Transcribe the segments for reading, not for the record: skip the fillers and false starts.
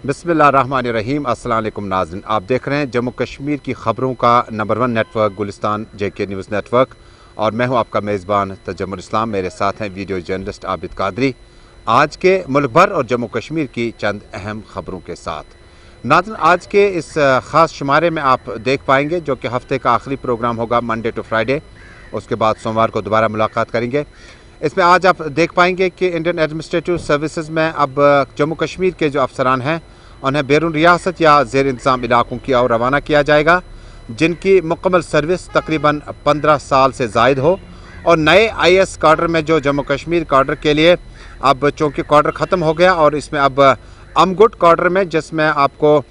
बिस्मिल्लाहिर्रहमानिर्रहीम। अस्सलाम वालेकुम नाज़रीन, आप देख रहे हैं जम्मू कश्मीर की खबरों का number 1 network Gulistan JK news network, और मैं हूं आपका मेज़बान तजम्मुल इस्लाम। मेरे साथ हैं वीडियो जर्नलिस्ट आबिद कादरी। आज के मुल्क भर और जम्मू कश्मीर की चंद अहम खबरों के साथ नाज़रीन, आज के इस ख़ास शुमारे में आप देख पाएंगे जो कि हफ्ते का आखिरी प्रोग्राम होगा मंडे टू फ्राइडे। उसके बाद सोमवार को दोबारा मुलाकात करेंगे। इसमें आज आप देख पाएंगे कि इंडियन एडमिनिस्ट्रेटिव सर्विसेज में अब जम्मू कश्मीर के जो अफसरान हैं उन्हें बैरून रियासत या ज़ेर इंतज़ाम इलाकों की ओर रवाना किया जाएगा, जिनकी मुकम्मल सर्विस तकरीबन 15 साल से ज़ायद हो। और नए IS काडर में जो जम्मू कश्मीर काडर के लिए अब चूँकि काडर ख़त्म हो गया और इसमें अब अमगुट काडर में, जिसमें आपको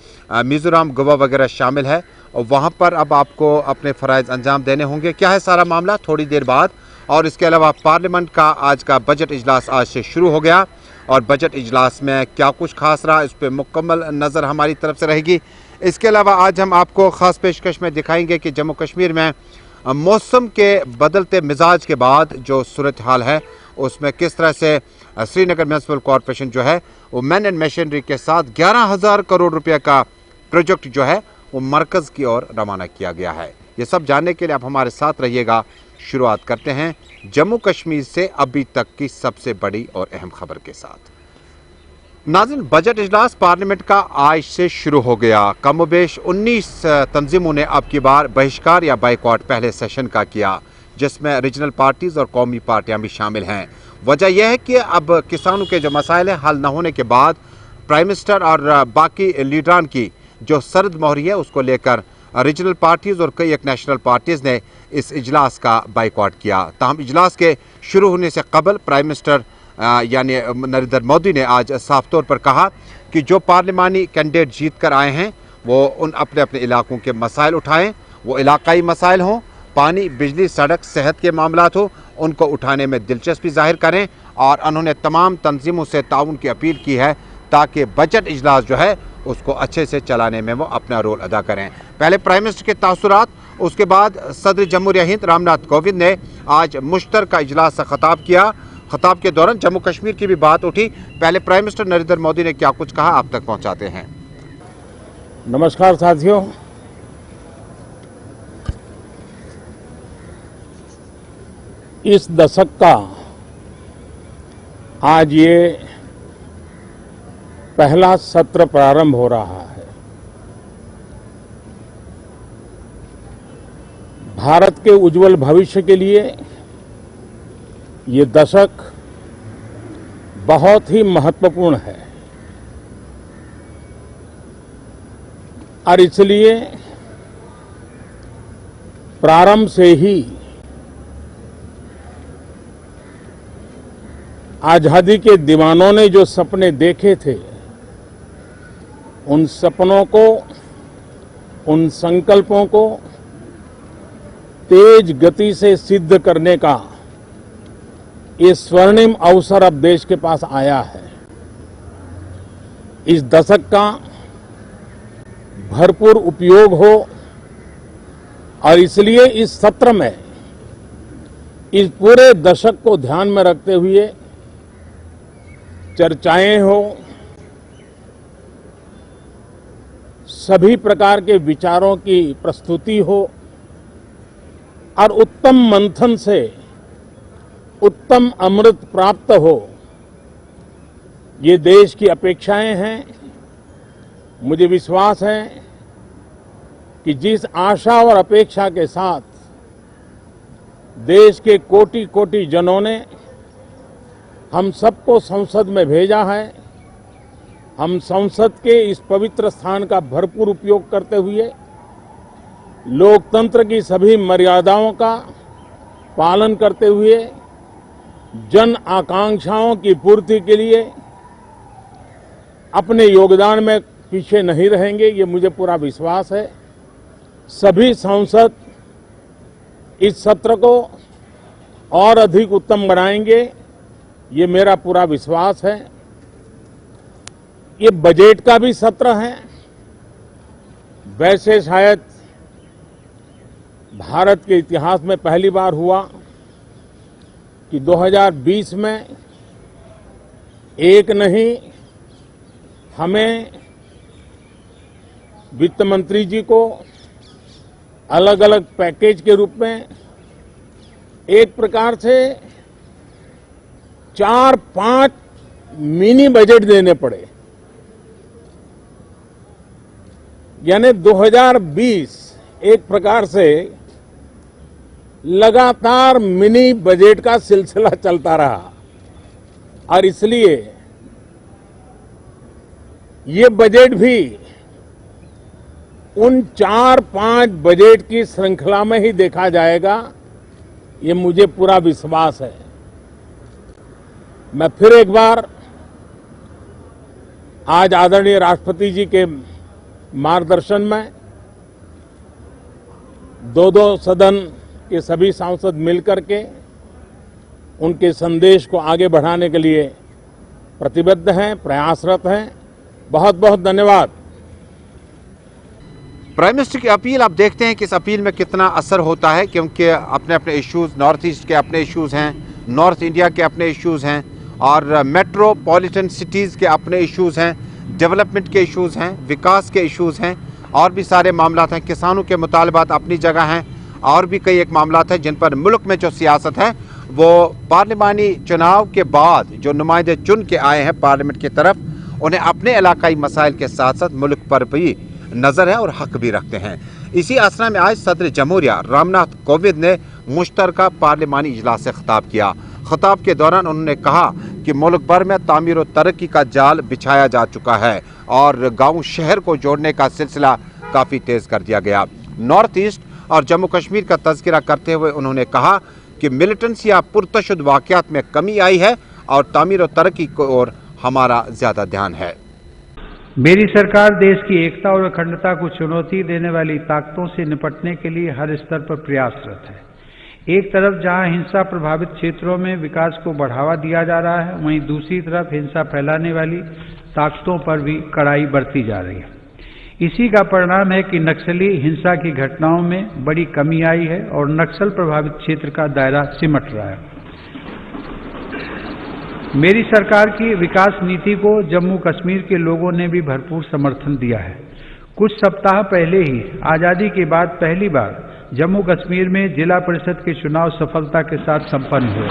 मिज़ोरम गोवा वगैरह शामिल है, और वहाँ पर अब आपको अपने फ़राइज़ अंजाम देने होंगे। क्या है सारा मामला, थोड़ी देर बाद। और इसके अलावा पार्लियामेंट का आज का बजट इजलास आज से शुरू हो गया, और बजट इजलास में क्या कुछ खास रहा इस पर मुकम्मल नज़र हमारी तरफ से रहेगी। इसके अलावा आज हम आपको ख़ास पेशकश में दिखाएंगे कि जम्मू कश्मीर में मौसम के बदलते मिजाज के बाद जो सूरत हाल है उसमें किस तरह से श्रीनगर म्यूनसिपल कॉरपोरेशन जो है वो मैन एंड मशीनरी के साथ 11,000 करोड़ रुपये का प्रोजेक्ट जो है वो मरकज़ की ओर रवाना किया गया है। ये सब जानने के लिए आप हमारे साथ रहिएगा। शुरुआत करते हैं जम्मू कश्मीर से अभी तक की सबसे बड़ी और अहम खबर के साथ। नाज़रीन, बजट इजलास पार्लियामेंट का आज से शुरू हो गया। कमोबेश 19 तंजीमों ने अब की बार बहिष्कार या बाइकआउट पहले सेशन का किया, जिसमें रीजनल पार्टीज और कौमी पार्टियां भी शामिल हैं। वजह यह है कि अब किसानों के जो मसाइल हल न होने के बाद प्राइम मिनिस्टर और बाकी लीडरान की जो सरद मोहरी है उसको लेकर रीजनल पार्टीज़ और कई एक नेशनल पार्टीज़ ने इस इजलास का बाइकआउट किया। ताहम इजलास के शुरू होने से कबल प्राइम मिनिस्टर यानी नरेंद्र मोदी ने आज साफ तौर पर कहा कि जो पार्लिमानी कैंडिडेट जीत कर आए हैं वो उन अपने अपने इलाकों के मसाइल उठाएं, वो इलाकाई मसाइल हों, पानी, बिजली, सड़क, सेहत के मामलात हो, उनको उठाने में दिलचस्पी जाहिर करें। और उन्होंने तमाम तंजीमों से ताउन की अपील की है ताकि बजट इजलास जो है उसको अच्छे से चलाने में वो अपना रोल अदा करें। पहले प्राइम मिनिस्टर के तासुरात, उसके बाद सदर जमहूरिया हिंद रामनाथ कोविंद ने आज मुश्तरका इजलास से खिताब किया। खिताब के दौरान जम्मू कश्मीर की भी बात उठी। पहले प्राइम मिनिस्टर नरेंद्र मोदी ने क्या कुछ कहा, आप तक पहुंचाते हैं। नमस्कार साथियों, इस दशक का आज ये पहला सत्र प्रारंभ हो रहा है। भारत के उज्जवल भविष्य के लिए ये दशक बहुत ही महत्वपूर्ण है, और इसलिए प्रारंभ से ही आजादी के दीवानों ने जो सपने देखे थे, उन सपनों को, उन संकल्पों को तेज गति से सिद्ध करने का ये स्वर्णिम अवसर अब देश के पास आया है। इस दशक का भरपूर उपयोग हो, और इसलिए इस सत्र में इस पूरे दशक को ध्यान में रखते हुए चर्चाएं हो, सभी प्रकार के विचारों की प्रस्तुति हो, और उत्तम मंथन से उत्तम अमृत प्राप्त हो। ये देश की अपेक्षाएं हैं। मुझे विश्वास है कि जिस आशा और अपेक्षा के साथ देश के कोटि कोटि जनों ने हम सबको संसद में भेजा है, हम संसद के इस पवित्र स्थान का भरपूर उपयोग करते हुए लोकतंत्र की सभी मर्यादाओं का पालन करते हुए जन आकांक्षाओं की पूर्ति के लिए अपने योगदान में पीछे नहीं रहेंगे, ये मुझे पूरा विश्वास है। सभी सांसद इस सत्र को और अधिक उत्तम बनाएंगे, ये मेरा पूरा विश्वास है। ये बजट का भी सत्र है। वैसे शायद भारत के इतिहास में पहली बार हुआ कि 2020 में एक नहीं, हमें वित्त मंत्री जी को अलग अलग पैकेज के रूप में एक प्रकार से 4-5 मिनी बजट देने पड़े। यानी 2020 एक प्रकार से लगातार मिनी बजट का सिलसिला चलता रहा और इसलिए ये बजट भी उन 4-5 बजट की श्रृंखला में ही देखा जाएगा, ये मुझे पूरा विश्वास है। मैं फिर एक बार आज आदरणीय राष्ट्रपति जी के मार्गदर्शन में दो सदन के सभी सांसद मिलकर के उनके संदेश को आगे बढ़ाने के लिए प्रतिबद्ध हैं, प्रयासरत हैं। बहुत बहुत धन्यवाद। प्राइम मिनिस्टर की अपील आप देखते हैं कि इस अपील में कितना असर होता है, क्योंकि अपने अपने इश्यूज, नॉर्थ ईस्ट के अपने इश्यूज हैं, नॉर्थ इंडिया के अपने इश्यूज हैं और मेट्रोपॉलिटन सिटीज़ के अपने इश्यूज हैं, डेवलपमेंट के इश्यूज हैं, विकास के इश्यूज हैं और भी सारे मामलात हैं। किसानों के मुतालबात अपनी जगह हैं और भी कई एक मामलात हैं जिन पर मुल्क में जो सियासत है वो पार्लिमानी चुनाव के बाद जो नुमाइंदे चुन के आए हैं पार्लियामेंट की तरफ, उन्हें अपने इलाकाई मसाइल के साथ साथ मुल्क पर भी नज़र है और हक भी रखते हैं। इसी असना में आज सदर जमहूरिया रामनाथ कोविंद ने मुश्तरका पार्लिमानी इजलास से खिताब किया। खिताब के दौरान उन्होंने कहा कि मुल्क भर में तामीर और तरक्की का जाल बिछाया जा चुका है और गाँव शहर को जोड़ने का सिलसिला काफ़ी तेज़ कर दिया गया। नॉर्थ ईस्ट और जम्मू कश्मीर का तज़किरा करते हुए उन्होंने कहा कि मिलिटेंसी या पुरतशुद वाक़यात में कमी आई है और तामीर और तरक्की की ओर हमारा ज़्यादा ध्यान है। मेरी सरकार देश की एकता और अखंडता को चुनौती देने वाली ताकतों से निपटने के लिए हर स्तर पर प्रयासरत है। एक तरफ जहां हिंसा प्रभावित क्षेत्रों में विकास को बढ़ावा दिया जा रहा है, वहीं दूसरी तरफ हिंसा फैलाने वाली ताकतों पर भी कड़ाई बरती जा रही है। इसी का परिणाम है कि नक्सली हिंसा की घटनाओं में बड़ी कमी आई है और नक्सल प्रभावित क्षेत्र का दायरा सिमट रहा है। मेरी सरकार की विकास नीति को जम्मू कश्मीर के लोगों ने भी भरपूर समर्थन दिया है। कुछ सप्ताह पहले ही आज़ादी के बाद पहली बार जम्मू कश्मीर में जिला परिषद के चुनाव सफलता के साथ संपन्न हुए।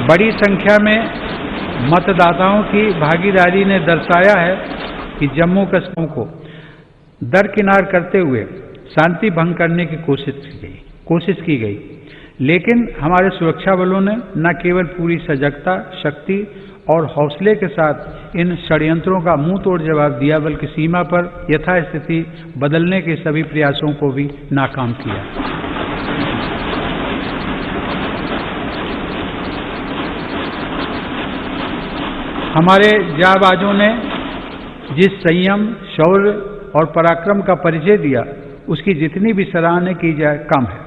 बड़ी संख्या में मतदाताओं की भागीदारी ने दर्शाया है कि जम्मू कश्मीर को दरकिनार करते हुए शांति भंग करने की कोशिश की गई, लेकिन हमारे सुरक्षा बलों ने न केवल पूरी सजगता, शक्ति और हौसले के साथ इन षड्यंत्रों का मुंह तोड़ जवाब दिया, बल्कि सीमा पर यथास्थिति बदलने के सभी प्रयासों को भी नाकाम किया। हमारे जाबाजों ने जिस संयम, शौर्य और पराक्रम का परिचय दिया, उसकी जितनी भी सराहना की जाए कम है।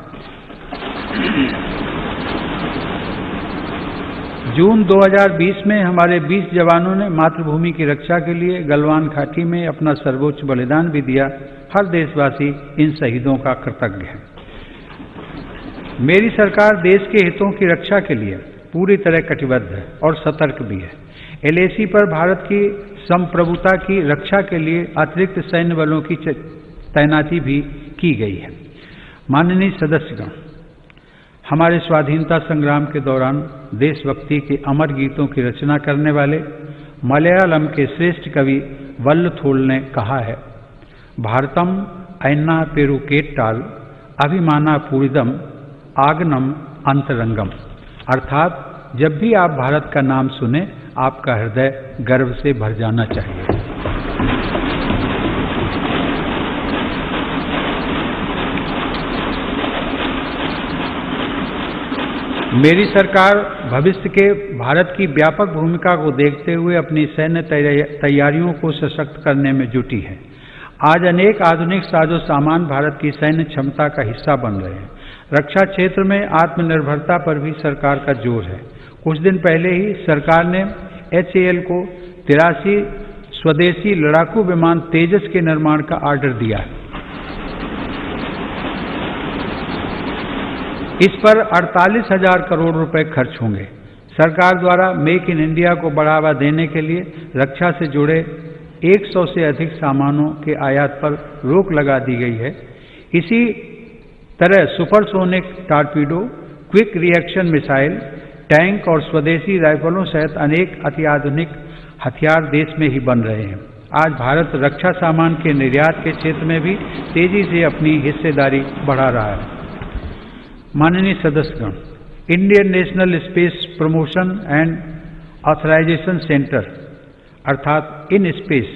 जून 2020 में हमारे 20 जवानों ने मातृभूमि की रक्षा के लिए गलवान घाटी में अपना सर्वोच्च बलिदान भी दिया। हर देशवासी इन शहीदों का कृतज्ञ है। मेरी सरकार देश के हितों की रक्षा के लिए पूरी तरह कटिबद्ध है और सतर्क भी है। LAC पर भारत की संप्रभुता की रक्षा के लिए अतिरिक्त सैन्य बलों की तैनाती भी की गई है। माननीय सदस्यगण, हमारे स्वाधीनता संग्राम के दौरान देशभक्ति के अमर गीतों की रचना करने वाले मलयालम के श्रेष्ठ कवि वल्लथोल ने कहा है, भारतम ऐन्ना पेरुकेट्टाल अभिमाना पूरिदम आगनम अंतरंगम। अर्थात जब भी आप भारत का नाम सुने, आपका हृदय गर्व से भर जाना चाहिए। मेरी सरकार भविष्य के भारत की व्यापक भूमिका को देखते हुए अपनी सैन्य तैयारियों को सशक्त करने में जुटी है। आज अनेक आधुनिक साजो सामान भारत की सैन्य क्षमता का हिस्सा बन रहे हैं। रक्षा क्षेत्र में आत्मनिर्भरता पर भी सरकार का जोर है। कुछ दिन पहले ही सरकार ने HAL को 83 स्वदेशी लड़ाकू विमान तेजस के निर्माण का ऑर्डर दिया है। इस पर 48,000 करोड़ रुपए खर्च होंगे। सरकार द्वारा मेक इन इंडिया को बढ़ावा देने के लिए रक्षा से जुड़े 100 से अधिक सामानों के आयात पर रोक लगा दी गई है। इसी तरह supersonic torpedo, quick reaction missile, tank और स्वदेशी राइफलों सहित अनेक अत्याधुनिक हथियार देश में ही बन रहे हैं। आज भारत रक्षा सामान के निर्यात के क्षेत्र में भी तेजी से अपनी हिस्सेदारी बढ़ा रहा है। माननीय सदस्यगण, Indian national space promotion and authorisation centre अर्थात इन स्पेस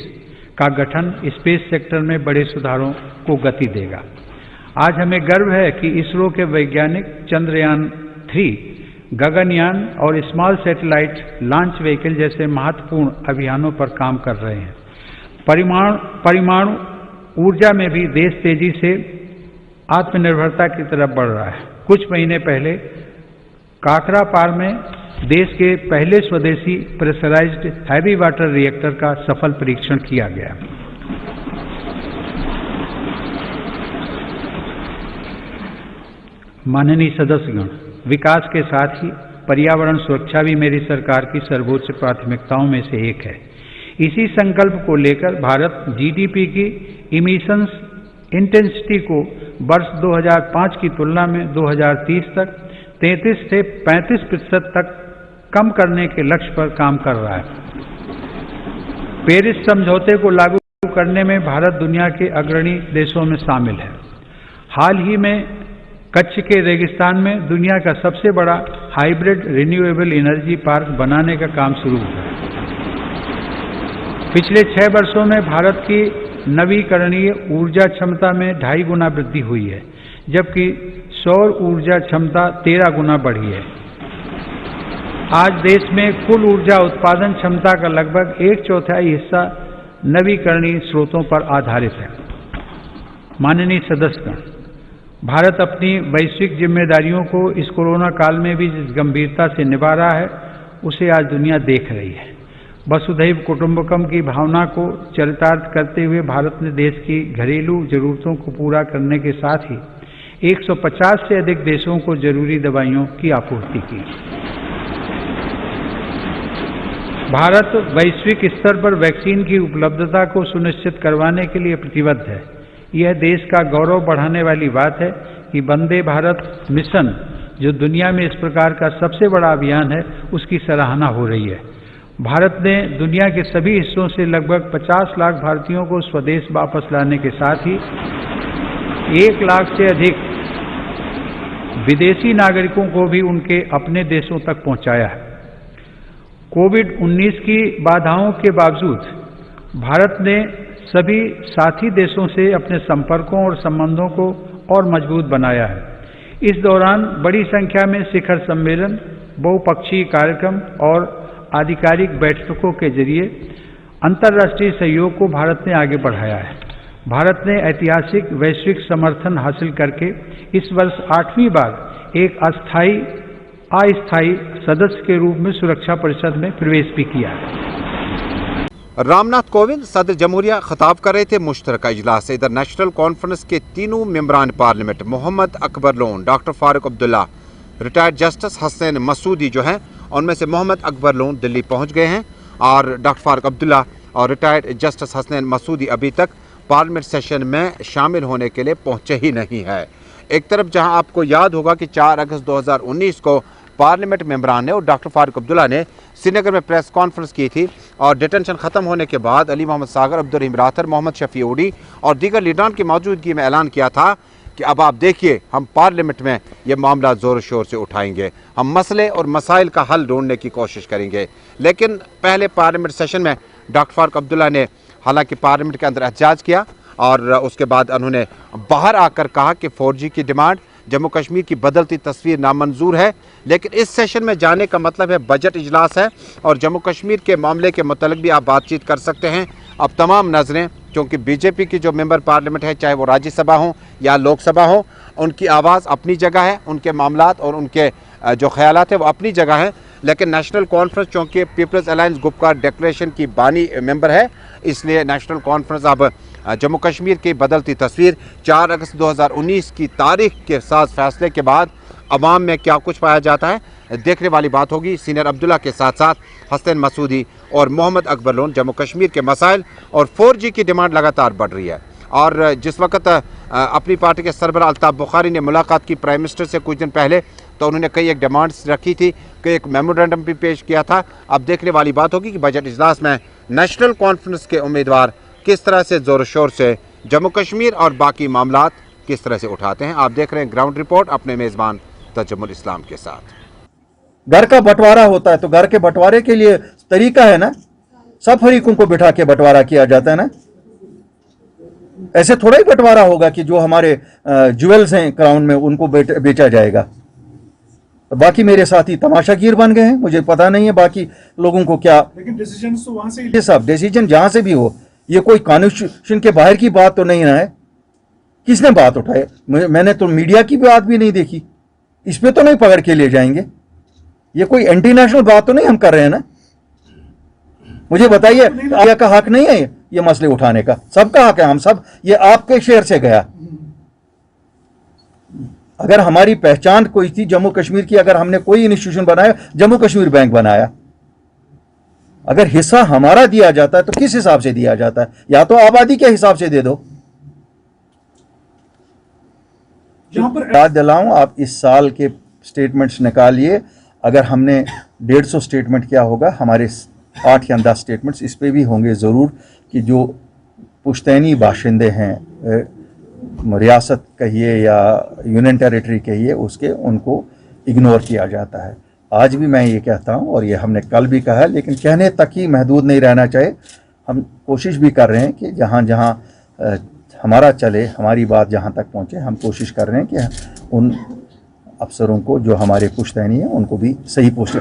का गठन स्पेस सेक्टर में बड़े सुधारों को गति देगा। आज हमें गर्व है कि इसरो के वैज्ञानिक चंद्रयान 3, गगनयान और स्मॉल सैटेलाइट लॉन्च व्हीकल जैसे महत्वपूर्ण अभियानों पर काम कर रहे हैं। परमाणु ऊर्जा में भी देश तेजी से आत्मनिर्भरता की तरफ बढ़ रहा है। कुछ महीने पहले काकरापार में देश के पहले स्वदेशी प्रेशराइज्ड हैवी वाटर रिएक्टर का सफल परीक्षण किया गया। माननीय सदस्यगण, विकास के साथ ही पर्यावरण सुरक्षा भी मेरी सरकार की सर्वोच्च प्राथमिकताओं में से एक है। इसी संकल्प को लेकर भारत जीडीपी की इमिशंस इंटेंसिटी को वर्ष 2005 की तुलना में 2030 तक 33 से 35% तक कम करने के लक्ष्य पर काम कर रहा है। पेरिस समझौते को लागू करने में भारत दुनिया के अग्रणी देशों में शामिल है। हाल ही में कच्छ के रेगिस्तान में दुनिया का सबसे बड़ा हाइब्रिड रिन्यूएबल एनर्जी पार्क बनाने का काम शुरू हुआ है। पिछले 6 वर्षों में भारत की नवीकरणीय ऊर्जा क्षमता में 2.5 गुना वृद्धि हुई है, जबकि सौर ऊर्जा क्षमता 13 गुना बढ़ी है। आज देश में कुल ऊर्जा उत्पादन क्षमता का लगभग 1/4 हिस्सा नवीकरणीय स्रोतों पर आधारित है। माननीय सदस्यगण, भारत अपनी वैश्विक जिम्मेदारियों को इस कोरोना काल में भी जिस गंभीरता से निभा रहा है, उसे आज दुनिया देख रही है। वसुधैव कुटुंबकम की भावना को चरितार्थ करते हुए भारत ने देश की घरेलू जरूरतों को पूरा करने के साथ ही 150 से अधिक देशों को जरूरी दवाइयों की आपूर्ति की। भारत वैश्विक स्तर पर वैक्सीन की उपलब्धता को सुनिश्चित करवाने के लिए प्रतिबद्ध है। यह देश का गौरव बढ़ाने वाली बात है कि वंदे भारत मिशन, जो दुनिया में इस प्रकार का सबसे बड़ा अभियान है, उसकी सराहना हो रही है। भारत ने दुनिया के सभी हिस्सों से लगभग 50 लाख भारतीयों को स्वदेश वापस लाने के साथ ही 1 लाख से अधिक विदेशी नागरिकों को भी उनके अपने देशों तक पहुंचाया है। कोविड-19 की बाधाओं के बावजूद भारत ने सभी साथी देशों से अपने संपर्कों और संबंधों को और मजबूत बनाया है। इस दौरान बड़ी संख्या में शिखर सम्मेलन, बहुपक्षीय कार्यक्रम और आधिकारिक बैठकों के जरिए अंतर्राष्ट्रीय सहयोग को भारत ने आगे बढ़ाया है। भारत ने ऐतिहासिक वैश्विक समर्थन हासिल करके इस वर्ष 8वीं बार एक अस्थायी सदस्य के रूप में सुरक्षा परिषद में प्रवेश भी किया है। रामनाथ कोविंद सदर जमहूरिया खिताब कर रहे थे मुश्तरका इजलास से। इधर नेशनल कॉन्फ्रेंस के तीनों मेंबरान parliament Mohammad Akbar Lone, doctor Farooq Abdullah, retired justice Hasan Masoodi जो हैं, उनमें से मोहम्मद अकबर लोन दिल्ली पहुंच गए हैं और डॉक्टर फारूक अब्दुल्ला और रिटायर्ड जस्टिस हसन मसूदी अभी तक पार्लियामेंट सेशन में शामिल होने के लिए पहुंचे ही नहीं है। एक तरफ जहां आपको याद होगा कि 4 अगस्त 2019 को पार्लियामेंट मेंबरान ने और डॉक्टर फारूक अब्दुल्ला ने श्रीनगर में प्रेस कॉन्फ्रेंस की थी और डिटेंशन ख़त्म होने के बाद अली मोहम्मद सागर, अब्दुल रहीम राथर, मोहम्मद शफी उडी और दीगर लीडरान की मौजूदगी में ऐलान किया था कि अब आप देखिए हम पार्लियामेंट में ये मामला ज़ोर शोर से उठाएंगे, हम मसले और मसाइल का हल ढूंढने की कोशिश करेंगे। लेकिन पहले पार्लियामेंट सेशन में डॉक्टर फारूक अब्दुल्ला ने हालांकि पार्लियामेंट के अंदर एहतजाज किया और उसके बाद उन्होंने बाहर आकर कहा कि 4G की डिमांड, जम्मू कश्मीर की बदलती तस्वीर नामंजूर है। लेकिन इस सेशन में जाने का मतलब है बजट इजलास है और जम्मू कश्मीर के मामले के मुतल्लिक भी आप बातचीत कर सकते हैं। अब तमाम नज़रें, क्योंकि बीजेपी की जो मेंबर पार्लियामेंट है, चाहे वो राज्यसभा हो या लोकसभा हो, उनकी आवाज़ अपनी जगह है, उनके मामलात और उनके जो ख्यालात है वो अपनी जगह है। लेकिन नेशनल कॉन्फ्रेंस चूँकि पीपल्स अलायंस ग्रुप का डिक्लेरेशन की बानी मेंबर है, इसलिए नेशनल कॉन्फ्रेंस अब जम्मू कश्मीर की बदलती तस्वीर 4 अगस्त 2019 की तारीख के साथ फैसले के बाद अवाम में क्या कुछ पाया जाता है, देखने वाली बात होगी। सीनियर अब्दुल्ला के साथ साथ हसन मसूदी और मोहम्मद अकबर लोन जम्मू कश्मीर के मसाइल और 4G की डिमांड लगातार बढ़ रही है। और जिस वक्त अपनी पार्टी के सरबरा अल्ताफ बुखारी ने मुलाकात की प्राइम मिनिस्टर से कुछ दिन पहले, तो उन्होंने कई एक डिमांड्स रखी थी, कई एक मेमोरेंडम भी पेश किया था। अब देखने वाली बात होगी कि बजट इजलास में नेशनल कॉन्फ्रेंस के उम्मीदवार किस तरह से ज़ोर शोर से जम्मू कश्मीर और बाकी मामलात किस तरह से उठाते हैं। आप देख रहे हैं ग्राउंड रिपोर्ट अपने मेज़बान तजम्मुल इस्लाम के साथ। घर का बंटवारा होता है तो घर के बंटवारे के लिए तरीका है ना, सब फरीकों को बिठा के बंटवारा किया जाता है ना। ऐसे थोड़ा ही बंटवारा होगा कि जो हमारे ज्वेल्स हैं क्राउन में उनको बेचा जाएगा। तो बाकी मेरे साथी तमाशागीर बन गए हैं, मुझे पता नहीं है बाकी लोगों को क्या। लेकिन डिसीजन तो वहां से ये सब डिसीजन जहां से भी हो, ये कोई कॉन्स्टिट्यूशन के बाहर की बात तो नहीं ना है। किसने बात उठाए? मैंने तो मीडिया की बात भी नहीं देखी। इस पे तो नहीं पकड़ के ले जाएंगे। ये कोई एंटी नेशनल बात तो नहीं हम कर रहे हैं ना। मुझे बताइए, आपका हक नहीं है ये मसले उठाने का? सबका हक है। हम सब, ये आपके शेर से गया। अगर हमारी पहचान कोई थी जम्मू कश्मीर की, अगर हमने कोई इंस्टीट्यूशन बनाया, जम्मू कश्मीर बैंक बनाया, अगर हिस्सा हमारा दिया जाता है तो किस हिसाब से दिया जाता है? या तो आबादी के हिसाब से दे दो। यहाँ पर याद दिलाऊं, आप इस साल के स्टेटमेंट्स निकालिए। अगर हमने 150 स्टेटमेंट किया होगा, हमारे 8 या 10 स्टेटमेंट्स इस पे भी होंगे ज़रूर कि जो पुश्तैनी बाशिंदे हैं, रियासत कहिए या यूनियन टेरिटरी कहिए, उसके उनको इग्नोर किया जाता है। आज भी मैं ये कहता हूँ और ये हमने कल भी कहा है, लेकिन कहने तक ही महदूद नहीं रहना चाहिए। हम कोशिश भी कर रहे हैं कि जहाँ जहाँ हमारा चले, हमारी बात जहाँ तक पहुँचे, हम कोशिश कर रहे हैं कि उन अफसरों को जो हमारे पुश्तैनी हैं उनको भी सही पोस्ट।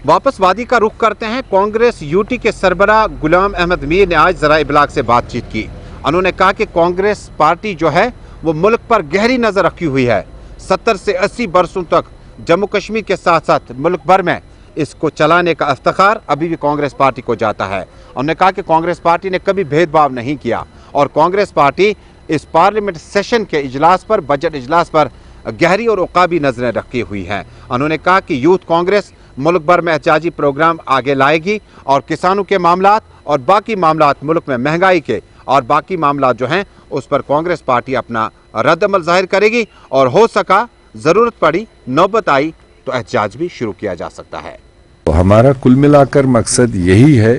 वापस वादी का रुख करते हैं। कांग्रेस यूटी के सरबरा गुलाम अहमद मीर ने आज ज़रा इब्लाग से बातचीत की। उन्होंने कहा कि कांग्रेस पार्टी जो है वो मुल्क पर गहरी नज़र रखी हुई है। 70 से 80 बरसों तक जम्मू कश्मीर के साथ साथ मुल्क भर में इसको चलाने का इफ्तिखार अभी भी कांग्रेस पार्टी को जाता है। उन्होंने कहा कि कांग्रेस पार्टी ने कभी भेदभाव नहीं किया और कांग्रेस पार्टी इस पार्लियामेंट सेशन के इजलास पर, बजट इजलास पर गहरी और उकाबी नजरें रखी हुई हैं। उन्होंने कहा कि यूथ कांग्रेस मुल्क भर में एहतजाजी प्रोग्राम आगे लाएगी और किसानों के मामलात और बाकी मामलात, मुल्क में महंगाई के और बाकी मामलात जो हैं उस पर कांग्रेस पार्टी अपना रद्द-अमल जाहिर करेगी और हो सका, ज़रूरत पड़ी, नौबत आई तो एहतजाज भी शुरू किया जा सकता है। तो हमारा कुल मिलाकर मकसद यही है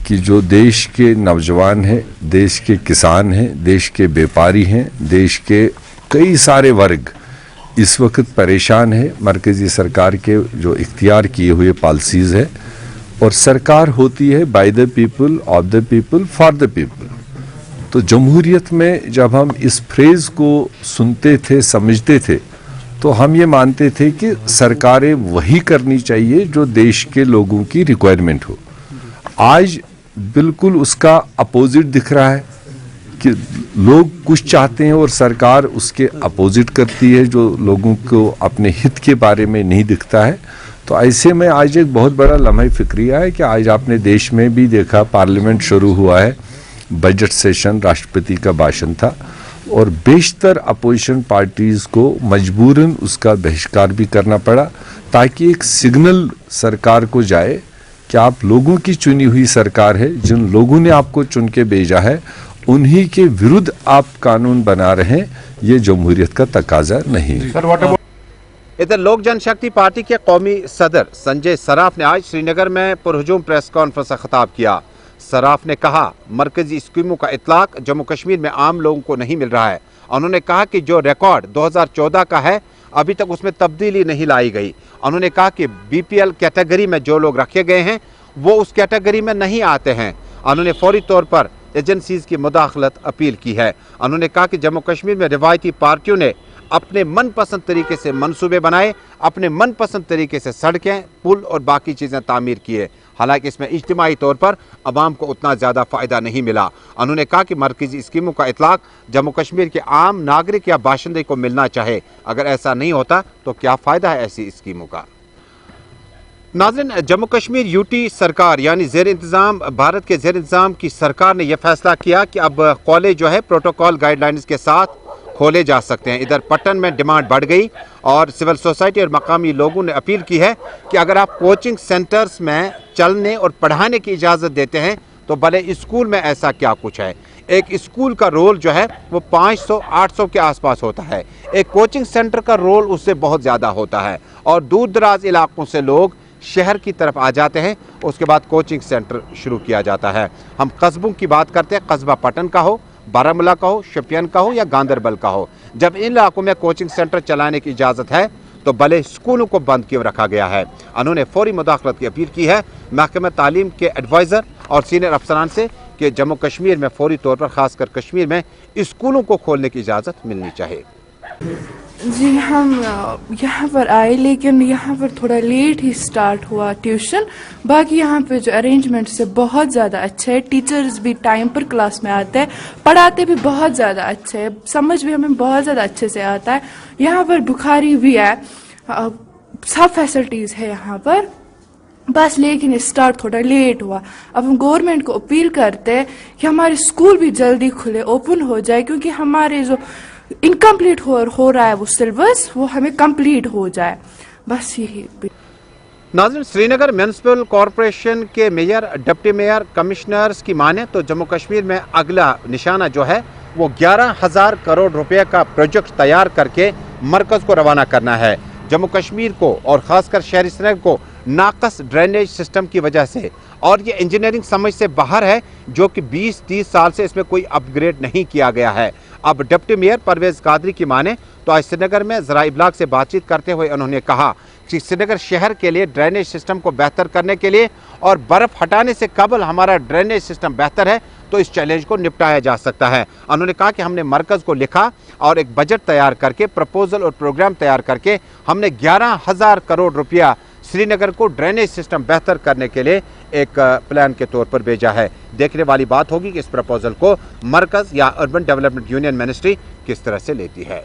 कि जो देश के नौजवान हैं, देश के किसान हैं, देश के व्यापारी हैं, देश के कई सारे वर्ग इस वक्त परेशान है मरकज़ी सरकार के जो इख्तियार किए हुए पॉलिसीज़ है। और सरकार होती है by the people, of the people, for the people. तो जमहूरियत में जब हम इस फ्रेज़ को सुनते थे, समझते थे, तो हम ये मानते थे कि सरकारें वही करनी चाहिए जो देश के लोगों की रिक्वायरमेंट हो। आज बिल्कुल उसका अपोजिट दिख रहा है कि लोग कुछ चाहते हैं और सरकार उसके अपोजिट करती है, जो लोगों को अपने हित के बारे में नहीं दिखता है। तो ऐसे में आज एक बहुत बड़ा लम्हा फिक्रिया है कि आज आपने देश में भी देखा, पार्लियामेंट शुरू हुआ है, बजट सेशन, राष्ट्रपति का भाषण था और बेशतर अपोजिशन पार्टीज़ को मजबूरन उसका बहिष्कार भी करना पड़ा, ताकि एक सिग्नल सरकार को जाए कि आप लोगों की चुनी हुई सरकार है, जिन लोगों ने आपको चुन के भेजा है उन्हीं के विरुद्ध आप कानून बना रहे हैं। ये जमहूरियत का तकाजा नहीं। इधर लोक जनशक्ति पार्टी के कौमी सदर संजय सराफ ने आज श्रीनगर में पुरहुजूम प्रेस कॉन्फ्रेंस से खिताब किया। सराफ ने कहा, मरकजी स्कीमों का इतलाक जम्मू कश्मीर में आम लोगों को नहीं मिल रहा है। उन्होंने कहा कि जो रिकॉर्ड 2014 का है अभी तक उसमें तब्दीली नहीं लाई गई। उन्होंने कहा कि बीपीएल कैटेगरी में जो लोग रखे गए हैं वो उस कैटेगरी में नहीं आते हैं। उन्होंने फौरी तौर पर एजेंसीज की मुदाखलत अपील की है। उन्होंने कहा कि जम्मू कश्मीर में रिवायती पार्टियों ने अपने मनपसंद तरीके से मंसूबे बनाए, अपने मनपसंद तरीके से सड़कें, पुल और बाकी चीज़ें तामीर किए। हालांकि इसमें इज्तिमाई तौर पर अवाम को उतना ज़्यादा फ़ायदा नहीं मिला। उन्होंने कहा कि मरकज़ी स्कीमों का इतलाक जम्मू कश्मीर के आम नागरिक या बाशिंदे को मिलना चाहे। अगर ऐसा नहीं होता तो क्या फ़ायदा है ऐसी स्कीमों का। नाज़रीन, जम्मू कश्मीर यूटी सरकार यानी ज़ेर इंतज़ाम, भारत के ज़ेर इंतज़ाम की सरकार ने यह फैसला किया कि अब कॉलेज जो है प्रोटोकॉल गाइडलाइंस के साथ खोले जा सकते हैं। इधर पट्टन में डिमांड बढ़ गई और सिविल सोसाइटी और मकामी लोगों ने अपील की है कि अगर आप कोचिंग सेंटर्स में चलने और पढ़ाने की इजाज़त देते हैं तो भले स्कूल में ऐसा क्या कुछ है। एक स्कूल का रोल जो है वो 500-800 के आसपास होता है, एक कोचिंग सेंटर का रोल उससे बहुत ज़्यादा होता है और दूर दराज इलाकों से लोग शहर की तरफ आ जाते हैं, उसके बाद कोचिंग सेंटर शुरू किया जाता है। हम कस्बों की बात करते हैं, कस्बा पटन का हो, बारामूला का हो, शोपियान का हो या गांदरबल का हो, जब इन इलाकों में कोचिंग सेंटर चलाने की इजाज़त है तो भले स्कूलों को बंद क्यों रखा गया है। उन्होंने फौरी मुदाखलत की अपील की है महकमा तालीम के एडवाइज़र और सीनियर अफसरान से कि जम्मू कश्मीर में फौरी तौर पर ख़ासकर कश्मीर में स्कूलों को खोलने की इजाज़त मिलनी चाहिए। जी हम यहाँ पर आए लेकिन यहाँ पर थोड़ा लेट ही स्टार्ट हुआ ट्यूशन। बाकी यहाँ पे जो अरेंजमेंट्स है बहुत ज़्यादा अच्छा है, टीचर्स भी टाइम पर क्लास में आते हैं, पढ़ाते भी बहुत ज़्यादा अच्छे है, समझ भी हमें बहुत ज़्यादा अच्छे से आता है। यहाँ पर बुखारी भी है, सब फैसिलिटीज़ है यहाँ पर, बस लेकिन स्टार्ट थोड़ा लेट हुआ। अब हम गवर्नमेंट को अपील करते हैं कि हमारे स्कूल भी जल्दी खुले, ओपन हो जाए, क्योंकि हमारे जो इनकम्प्लीट हो रहा है वो सिलेबस वो हमें कंप्लीट हो जाए, बस यही। नाज़रीन, श्रीनगर म्यूनिसिपल कॉरपोरेशन के मेयर, डिप्टी मेयर, कमिश्नर्स की माने तो जम्मू कश्मीर में अगला निशाना जो है वो 11,000 करोड़ रुपए का प्रोजेक्ट तैयार करके मरकज़ को रवाना करना है। जम्मू कश्मीर को और ख़ासकर शहरी श्रीनगर को नाकस ड्रेनेज सिस्टम की वजह से और ये इंजीनियरिंग समझ से बाहर है जो कि 20-30 साल से इसमें कोई अपग्रेड नहीं किया गया है। अब डिप्टी मेयर परवेज़ कादरी की माने तो आज श्रीनगर में ज़रा इब्लाग से बातचीत करते हुए उन्होंने कहा कि श्रीनगर शहर के लिए ड्रेनेज सिस्टम को बेहतर करने के लिए और बर्फ़ हटाने से कबल हमारा ड्रेनेज सिस्टम बेहतर है तो इस चैलेंज को निपटाया जा सकता है। उन्होंने कहा कि हमने मरकज़ को लिखा और एक बजट तैयार करके, प्रपोजल और प्रोग्राम तैयार करके हमने 11,000 करोड़ रुपया श्रीनगर को ड्रेनेज सिस्टम बेहतर करने के लिए एक प्लान के तौर पर भेजा है। देखने वाली बात होगी कि इस प्रपोजल को मरकज़ या अर्बन डेवलपमेंट यूनियन मिनिस्ट्री किस तरह से लेती है।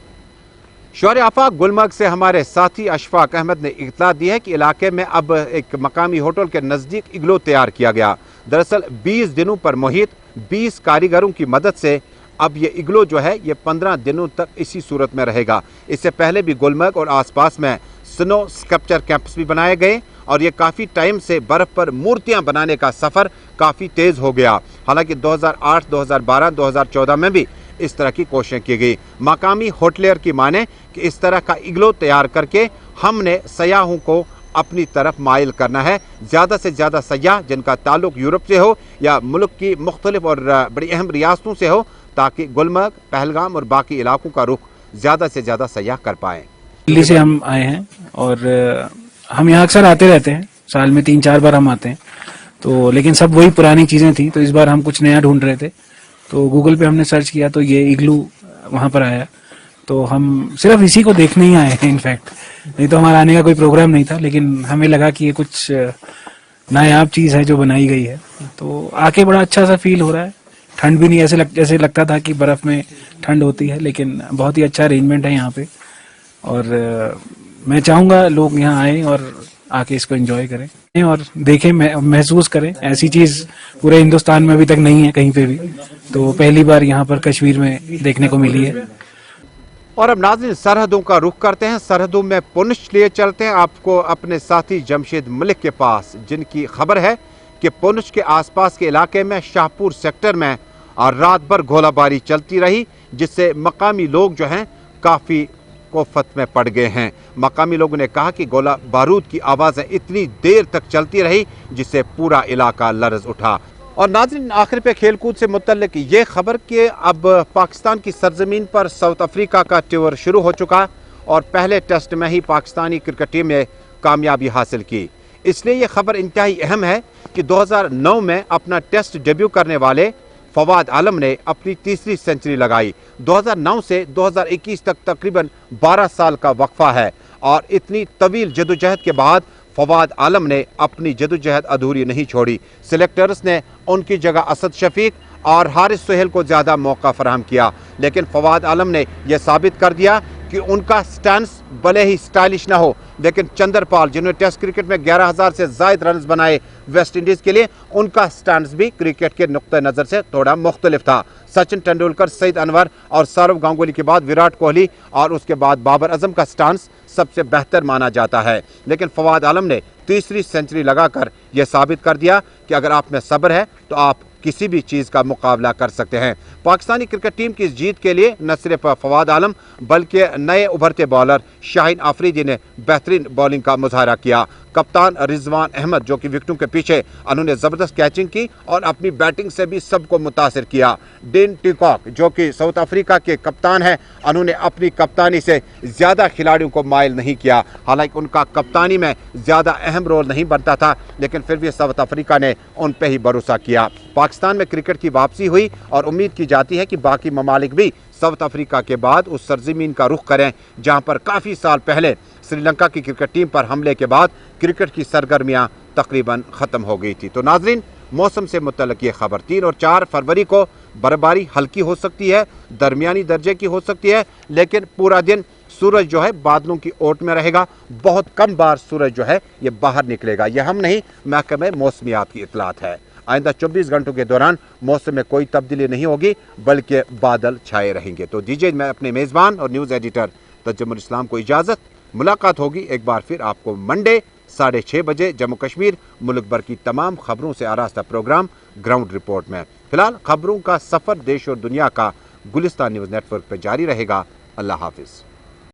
शौर्य आफाक गुलमर्ग से हमारे साथी अशफाक अहमद ने इत्तला दी है कि इलाके में अब एक मकामी होटल के नज़दीक इग्लो तैयार किया गया। दरअसल 20 दिनों पर मुहित 20 कारीगरों की मदद से अब ये इग्लो जो है ये 15 दिनों तक इसी सूरत में रहेगा। इससे पहले भी गुलमर्ग और आसपास में स्नो स्कल्पचर कैंप्स भी बनाए गए और ये काफ़ी टाइम से बर्फ़ पर मूर्तियां बनाने का सफ़र काफ़ी तेज़ हो गया। हालांकि 2008, 2012, 2014 में भी इस तरह की कोशिशें की गई। मकामी होटलियर की माने कि इस तरह का इग्लो तैयार करके हमने सयाहों को अपनी तरफ माइल करना है। ज़्यादा से ज़्यादा सयाह जिनका ताल्लुक यूरोप से हो या मुल्क की मुख्तलिफ और बड़ी अहम रियासतों से हो, ताकि गुलमर्ग, पहलगाम और बाकी इलाकों का रुख ज़्यादा से ज़्यादा सयाह कर पाएँ। दिल्ली से हम आए हैं और हम यहाँ अक्सर आते रहते हैं, साल में 3-4 बार हम आते हैं, तो लेकिन सब वही पुरानी चीज़ें थी, तो इस बार हम कुछ नया ढूंढ रहे थे। तो गूगल पे हमने सर्च किया तो ये इग्लू वहाँ पर आया, तो हम सिर्फ इसी को देखने ही आए हैं इनफैक्ट, नहीं तो हमारा आने का कोई प्रोग्राम नहीं था, लेकिन हमें लगा कि ये कुछ नायाब चीज़ है जो बनाई गई है, तो आके बड़ा अच्छा सा फील हो रहा है। ठंड भी नहीं जैसे लगता था कि बर्फ़ में ठंड होती है, लेकिन बहुत ही अच्छा अरेंजमेंट है यहाँ पे और मैं चाहूँगा लोग यहाँ आए और आके इसको एंजॉय करें और देखें, महसूस करें। ऐसी चीज़ पूरे हिंदुस्तान में अभी तक नहीं है कहीं पे भी, तो पहली बार यहाँ पर कश्मीर में देखने को मिली है। और अब नाज़रीन सरहदों का रुख करते हैं, सरहदों में पुंछ लिए चलते हैं आपको अपने साथी जमशेद मलिक के पास, जिनकी खबर है कि पुंछ के आसपास के इलाके में शाहपुर सेक्टर में और रात भर गोलाबारी चलती रही, जिससे मकामी लोग जो हैं काफ़ी कोफत में पड़ गए हैं। मकामी लोगों ने कहा कि गोला बारूद की आवाज़ें इतनी देर तक चलती रही जिससे पूरा इलाका लर्ज उठा। और नाज़रीन आखिर पे खेलकूद से मुतल्लिक ये खबर कि अब पाकिस्तान की सरजमीन पर साउथ अफ्रीका का टूर शुरू हो चुका और पहले टेस्ट में ही पाकिस्तानी क्रिकेट टीम ने कामयाबी हासिल की। इसलिए ये खबर इंतहाई अहम है कि 2009 में अपना टेस्ट डेब्यू करने वाले फवाद आलम ने अपनी तीसरी सेंचुरी लगाई। 2009 से 2021 तक तकरीबन 12 साल का वक्फा है और इतनी तवील जदोजहद के बाद फवाद आलम ने अपनी जदोजहद अधूरी नहीं छोड़ी। सिलेक्टर्स ने उनकी जगह असद शफीक और हारिस सोहेल को ज़्यादा मौका फराहम किया, लेकिन फवाद आलम ने यह साबित कर दिया कि उनका स्टैंस भले ही स्टाइलिश ना हो, लेकिन चंद्रपाल जिन्होंने टेस्ट क्रिकेट में 11,000 से ज़ायद रन बनाए वेस्ट इंडीज़ के लिए, उनका स्टैंस भी क्रिकेट के नुक्ते नज़र से थोड़ा मुख्तलिफ था। सचिन तेंदुलकर, सईद अनवर और सौरव गांगुली के बाद विराट कोहली और उसके बाद बाबर आजम का स्टांस सबसे बेहतर माना जाता है। लेकिन फवाद आलम ने तीसरी सेंचुरी लगाकर यह साबित कर दिया कि अगर आप में सब्र है तो आप किसी भी चीज़ का मुकाबला कर सकते हैं। पाकिस्तानी क्रिकेट टीम की इस जीत के लिए न सिर्फ फवाद आलम बल्कि नए उभरते बॉलर शाहीन आफरीदी ने बेहतरीन बॉलिंग का मुजाहरा किया। कप्तान रिजवान अहमद जो कि विकेटों के पीछे उन्होंने ज़बरदस्त कैचिंग की और अपनी बैटिंग से भी सबको मुतासिर किया। डेन टिकॉक जो कि साउथ अफ्रीका के कप्तान हैं, उन्होंने अपनी कप्तानी से ज़्यादा खिलाड़ियों को माइल नहीं किया। हालांकि उनका कप्तानी में ज़्यादा अहम रोल नहीं बनता था, लेकिन फिर भी साउथ अफ्रीका ने उन पर ही भरोसा किया। पाकिस्तान में क्रिकेट की वापसी हुई और उम्मीद की जाती है कि बाकी ममालिक भी साउथ अफ्रीका के बाद उस सरजमीन का रुख करें जहां पर काफ़ी साल पहले श्रीलंका की क्रिकेट टीम पर हमले के बाद क्रिकेट की सरगर्मियां तकरीबन ख़त्म हो गई थी। तो नाजरीन, मौसम से मुतल्लिक़ ये खबर 3 और 4 फरवरी को बर्फबारी हल्की हो सकती है, दरमियानी दर्जे की हो सकती है, लेकिन पूरा दिन सूरज जो है बादलों की ओट में रहेगा। बहुत कम बार सूरज जो है ये बाहर निकलेगा। यह हम नहीं, महकमे मौसमियात की इतलात है। आइंदा 24 घंटों के दौरान मौसम में कोई तब्दीली नहीं होगी, बल्कि बादल छाए रहेंगे। तो दीजिए मैं अपने मेज़बान और न्यूज़ एडिटर तजम्मुल इस्लाम को इजाज़त। मुलाकात होगी एक बार फिर आपको मंडे 6:30 बजे जम्मू कश्मीर मुल्क भर की तमाम खबरों से आरास्ता प्रोग्राम ग्राउंड रिपोर्ट में। फिलहाल खबरों का सफ़र देश और दुनिया का गुलिस्तान न्यूज़ नेटवर्क पर जारी रहेगा। अल्लाह हाफिज़।